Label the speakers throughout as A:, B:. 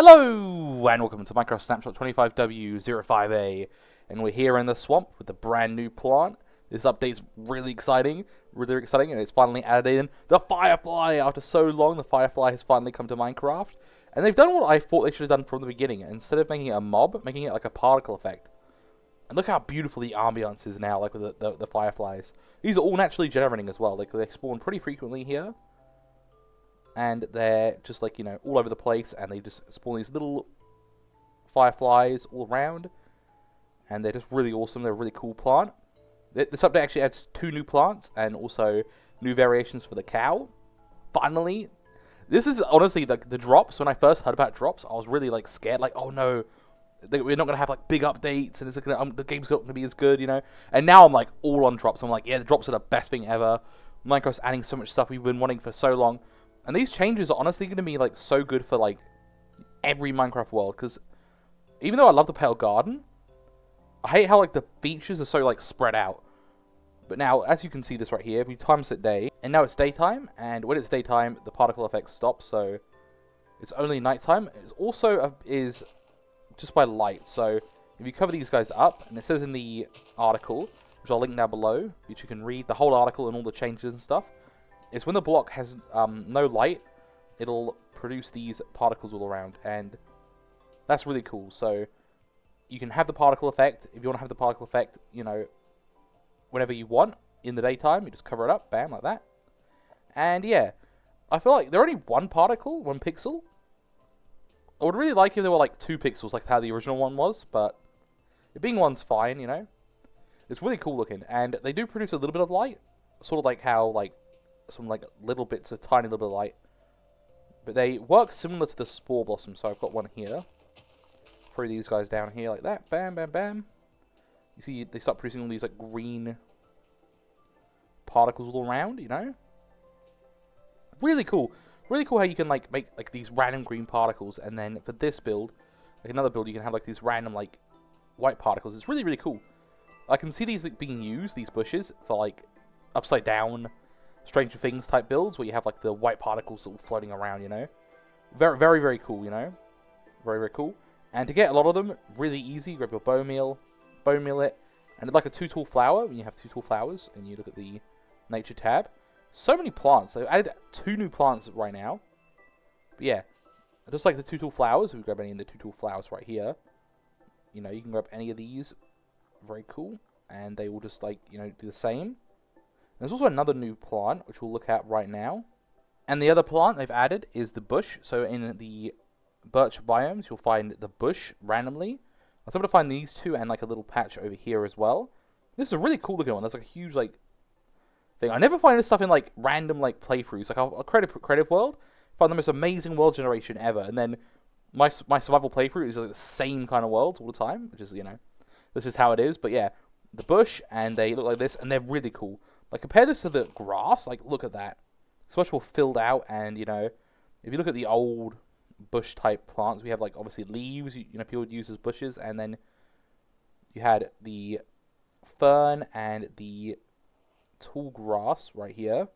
A: Hello, and welcome to Minecraft Snapshot 25W05A, and we're here in the swamp with a brand new plant. This update's really exciting, and it's finally added in the Firefly. After so long, the Firefly has finally come to Minecraft, and they've done what I thought they should have done from the beginning. Instead of making it a mob, making it like a particle effect. And look how beautiful the ambiance is now, like with the Fireflies. These are all naturally generating as well. Like they spawn pretty frequently here. And they're just like, all over the place, and they just spawn these little fireflies all around, and they're just really awesome. They're a really cool plant. This update actually adds 2 new plants, and also new variations for the cow. Finally, this is honestly like the drops. When I first heard about drops, I was really like scared, like, oh no, we're not gonna have like big updates, and the game's not gonna be as good, And now I'm like all on drops. I'm like, yeah, the drops are the best thing ever. Minecraft's adding so much stuff we've been wanting for so long. And these changes are honestly going to be like so good for like every Minecraft world, because even though I love the Pale Garden, I hate how like the features are so like spread out. But now, as you can see this right here, if we time set day, and now it's daytime, and when it's daytime, the particle effect stops, so it's only nighttime. It also is just by light, so if you cover these guys up, and it says in the article, which I'll link down below, which you can read the whole article and all the changes and stuff. It's when the block has no light, it'll produce these particles all around, and that's really cool. So you can have the particle effect. If you want to have the particle effect, whenever you want in the daytime, you just cover it up, bam, like that. And yeah, I feel like they're only 1 particle, 1 pixel. I would really like if there were like 2 pixels, like how the original one was, but it being 1's fine, It's really cool looking, and they do produce a little bit of light, sort of like how like some like little bits of tiny little bit of light, but they work similar to the spore blossom. So I've got one here. Throw these guys down here like that. Bam, bam, bam. You see, they start producing all these like green particles all around. Really cool. Really cool how you can like make like these random green particles, and then for this build, like another build, you can have like these random like white particles. It's really cool. I can see these like being used, these bushes, for like upside down Stranger Things type builds where you have like the white particles all floating around, Very cool, Very cool. And to get a lot of them, really easy. You grab your bone meal it, and it's like a 2-tool flower. When you have 2-tool flowers, and you look at the nature tab, so many plants. They've added 2 new plants right now. But yeah, just like the 2-tool flowers, if you grab any of the 2-tool flowers right here, you can grab any of these. Very cool, and they will just like do the same. There's also another new plant, which we'll look at right now. And the other plant they've added is the bush. So in the birch biomes, you'll find the bush randomly. I was able to find these 2 and like a little patch over here as well. This is a really cool looking one. There's like a huge like thing. I never find this stuff in like random like playthroughs. Like I'll creative world, find the most amazing world generation ever. And then my survival playthrough is like the same kind of worlds all the time, which is, this is how it is. But yeah, the bush, and they look like this, and they're really cool. Like, compare this to the grass. Like, look at that. It's much more filled out, and, if you look at the old bush-type plants, we have, like, obviously leaves, people would use as bushes, and then you had the fern and the tall grass right here,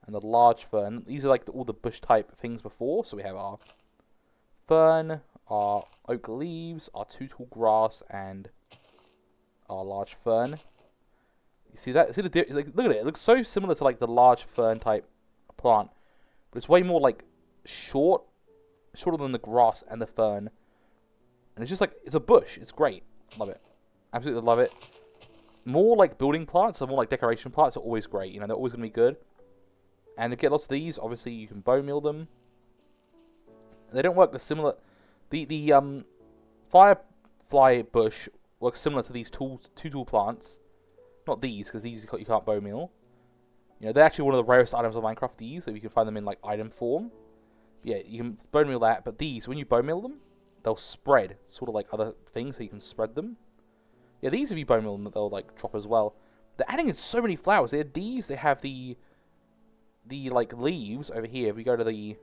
A: and the large fern. These are, like, all the bush-type things before, so we have our fern, our oak leaves, our 2 tall grass, and our large fern. You see that? Look at it. It looks so similar to like the large fern type plant, but it's way more like shorter than the grass and the fern. And it's just like, it's a bush. It's great. Love it. Absolutely love it. More like building plants, or more like decoration plants, are always great. They're always going to be good. And to get lots of these, obviously you can bone meal them. They don't work the similar. The Firefly bush works similar to these 2-tool plants. Not these, because these you can't bone meal. They're actually one of the rarest items of Minecraft, these, so you can find them in, like, item form. But yeah, you can bone meal that, but these, when you bone meal them, they'll spread, sort of like other things, so you can spread them. Yeah, these, if you bone meal them, they'll, like, drop as well. They're adding in so many flowers. They have these, they have the like, leaves over here. If we go to the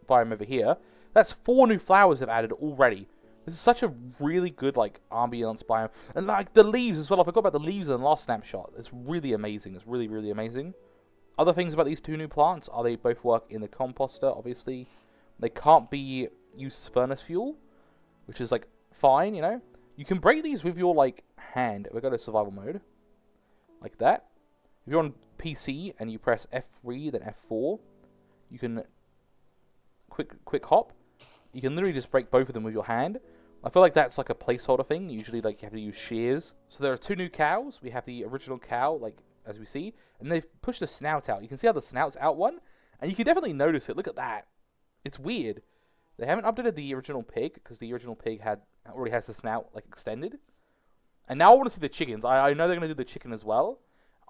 A: biome over here, that's 4 new flowers they've added already. This is such a really good, like, ambience biome. And, like, the leaves as well. I forgot about the leaves in the last snapshot. It's really amazing. It's really amazing. Other things about these 2 new plants are they both work in the composter, obviously. They can't be uses furnace fuel, which is like fine, you know. You can break these with your like hand. We're going to survival mode, like that. If you're on PC and you press F3 then F4, you can quick hop. You can literally just break both of them with your hand. I feel like that's like a placeholder thing. Usually, like, you have to use shears. So there are 2 new cows. We have the original cow, like, as we see. And they've pushed the snout out. You can see how the snout's out one. And you can definitely notice it. Look at that. It's weird. They haven't updated the original pig, because the original pig already has the snout, like, extended. And now I want to see the chickens. I know they're going to do the chicken as well.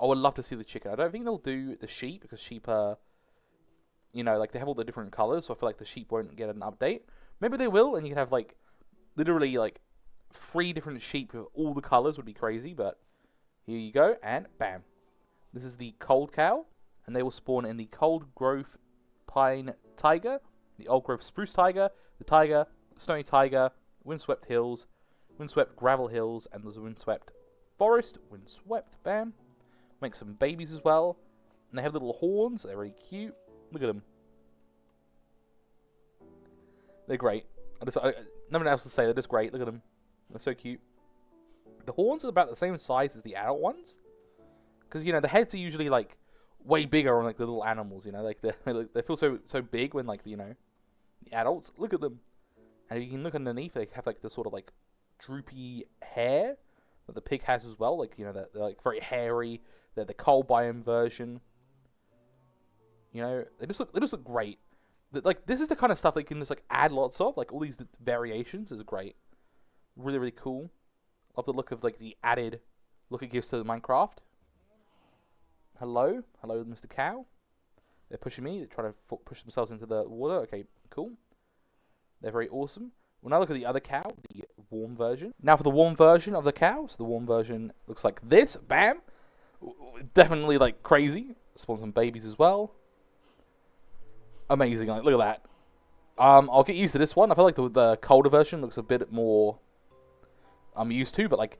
A: I would love to see the chicken. I don't think they'll do the sheep, because sheep are, you know, like, they have all the different colors. So I feel like the sheep won't get an update. Maybe they will, and you can have, like, literally, like, 3 different sheep with all the colors would be crazy, but here you go, and bam. This is the cold cow, and they will spawn in the cold growth pine tiger, the old growth spruce tiger, the tiger, snowy tiger, windswept hills, windswept gravel hills, and there's a windswept forest, windswept, bam. Make some babies as well, and they have little horns, they're really cute. Look at them. They're great. Nothing else to say, they're just great. Look at them. They're so cute. The horns are about the same size as the adult ones. Because, you know, the heads are usually, like, way bigger on, like, the little animals, you know. Like, they feel so big when, like, you know, the adults. Look at them. And if you can look underneath, they have, like, the sort of, like, droopy hair that the pig has as well. Like, you know, they're like, very hairy. They're the coal biome version. You know, they just look great. Like, this is the kind of stuff that you can just, like, add lots of. Like, all these variations is great. Really, really cool. Love the look of, like, the added look it gives to Minecraft. Hello. Hello, Mr. Cow. They're pushing me. They're trying to push themselves into the water. Okay, cool. They're very awesome. We'll now look at the other cow, the warm version. Now for the warm version of the cow. So the warm version looks like this. Bam. Definitely, like, crazy. Spawn some babies as well. Amazing, like, look at that. I'll get used to this one. I feel like the colder version looks a bit more I'm used to, but like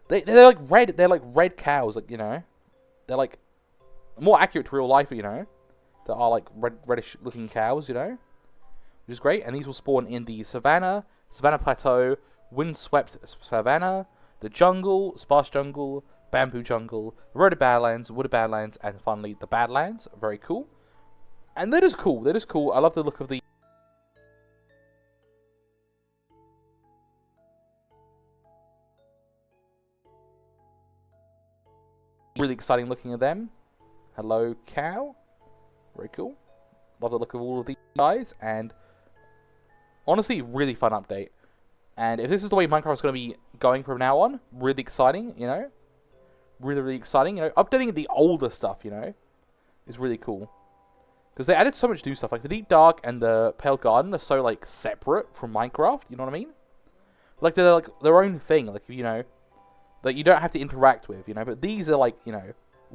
A: they're like red. They're like red cows, like, you know. They're like more accurate to real life, you know. There are like reddish looking cows, you know, which is great. And these will spawn in the savannah plateau, windswept savannah, the jungle, sparse jungle, bamboo jungle, eroded badlands, wooded badlands, and finally the badlands. Very cool. And that is cool. That is cool. I love the look of the really exciting looking at them. Hello, cow. Very cool. Love the look of all of these guys. And honestly, really fun update. And if this is the way Minecraft's going to be going from now on, really exciting, you know. Really, really exciting. You know, updating the older stuff, you know, is really cool. Because they added so much new stuff. Like, the Deep Dark and the Pale Garden are so, like, separate from Minecraft. You know what I mean? Like, they're, like, their own thing. Like, you know, that you don't have to interact with, you know. But these are, like, you know,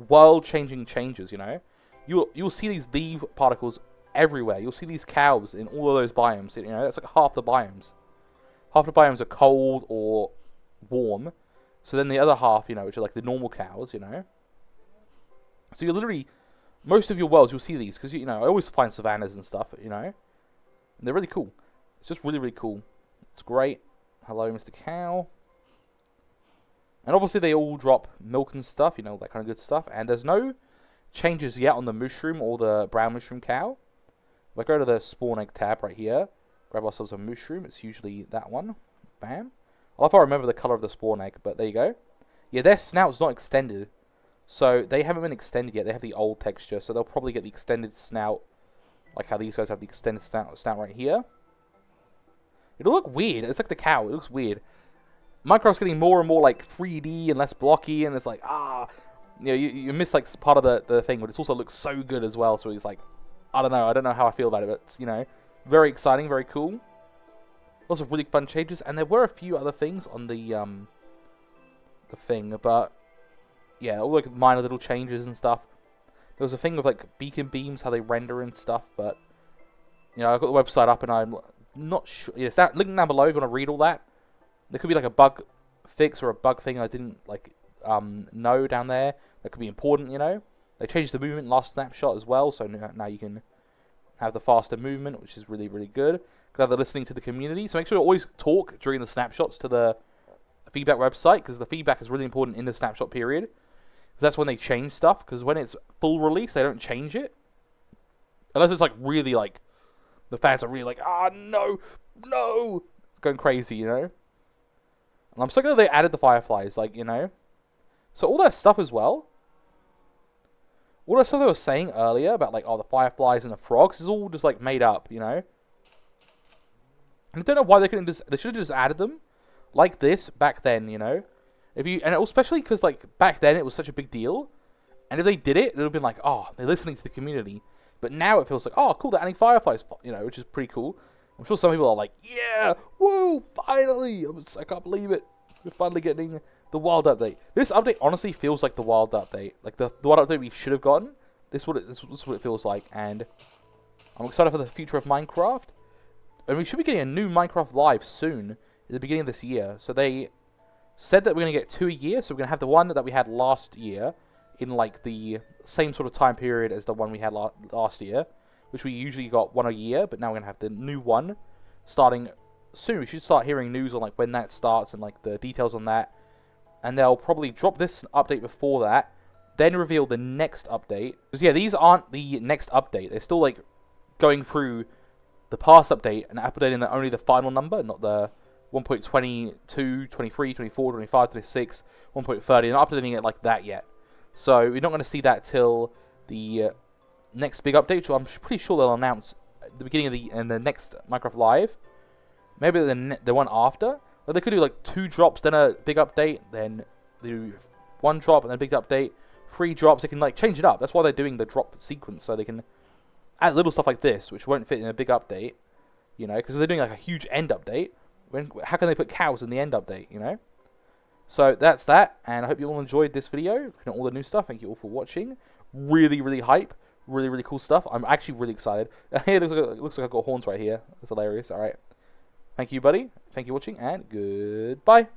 A: world-changing changes, you know. You'll see these leaf particles everywhere. You'll see these cows in all of those biomes. You know, that's like half the biomes. Half the biomes are cold or warm. So then the other half, you know, which are like the normal cows, you know. So you're literally, most of your worlds, you'll see these. Because, you know, I always find savannas and stuff, you know. And they're really cool. It's just really, really cool. It's great. Hello, Mr. Cow. And obviously they all drop milk and stuff, you know, that kind of good stuff. And there's no changes yet on the mushroom or the brown mushroom cow. If I go to the spawn egg tab right here, grab ourselves a mushroom. It's usually that one. Bam. I love how I remember the color of the spawn egg, but there you go. Yeah, their snout's not extended. So they haven't been extended yet. They have the old texture, so they'll probably get the extended snout, like how these guys have the extended snout right here. It'll look weird. It's like the cow. It looks weird. Minecraft's getting more and more like 3D and less blocky, and it's like, you know, you miss like part of the thing, but it also looks so good as well. So it's like, I don't know how I feel about it, but it's, you know, very exciting, very cool. Lots of really fun changes, and there were a few other things on the thing, but yeah, all like minor little changes and stuff. There was a thing with like beacon beams, how they render and stuff, but you know, I've got the website up and I'm not sure. Yeah, link down below if you want to read all that. There could be like a bug fix or a bug thing I didn't like know down there. That could be important, you know. They changed the movement last snapshot as well, so now you can have the faster movement, which is really, really good. because they're listening to the community. So make sure you always talk during the snapshots to the feedback website, because the feedback is really important in the snapshot period. Because that's when they change stuff, because when it's full release, they don't change it. Unless it's like really like, the fans are really like, ah, no, no, going crazy, you know? And I'm so glad they added the Fireflies, like, you know? So all that stuff as well, all that stuff they were saying earlier about like, oh, the Fireflies and the frogs is all just like made up, you know? And I don't know why they couldn't just, they should have just added them like this back then, you know? And especially because like back then it was such a big deal, and if they did it, it would have been like, oh, they're listening to the community. But now it feels like, oh, cool, they're adding Fireflies, you know, which is pretty cool. I'm sure some people are like, yeah, woo, finally! I can't believe it. We're finally getting the wild update. This update honestly feels like the wild update. Like the wild update we should have gotten. This is what it feels like. And I'm excited for the future of Minecraft. And we should be getting a new Minecraft Live soon, at the beginning of this year. So they said that we're going to get 2 a year. So we're going to have the one that we had last year in like the same sort of time period as the one we had last year, which we usually got 1 a year, but now we're going to have the new one starting soon. We should start hearing news on like when that starts and like the details on that. And they'll probably drop this update before that, then reveal the next update. Because yeah, these aren't the next update. They're still like going through the past update and updating only the final number, not the 1.22, 23, 24, 25, 26, 1.30. They're not updating it like that yet. So we're not going to see that till the next big update, which I'm pretty sure they'll announce at the beginning of the next Minecraft Live. Maybe the one after. Or they could do like 2 drops, then a big update, then do 1 drop and then a big update, 3 drops. They can like change it up. That's why they're doing the drop sequence, so they can add little stuff like this, which won't fit in a big update, you know, because they're doing like a huge end update. How can they put cows in the end update, you know? So that's that, and I hope you all enjoyed this video, looking at all the new stuff. Thank you all for watching. Really, really hype. Really, really cool stuff. I'm actually really excited. It looks like I've got horns right here. That's hilarious. All right. Thank you, buddy. Thank you for watching, and goodbye.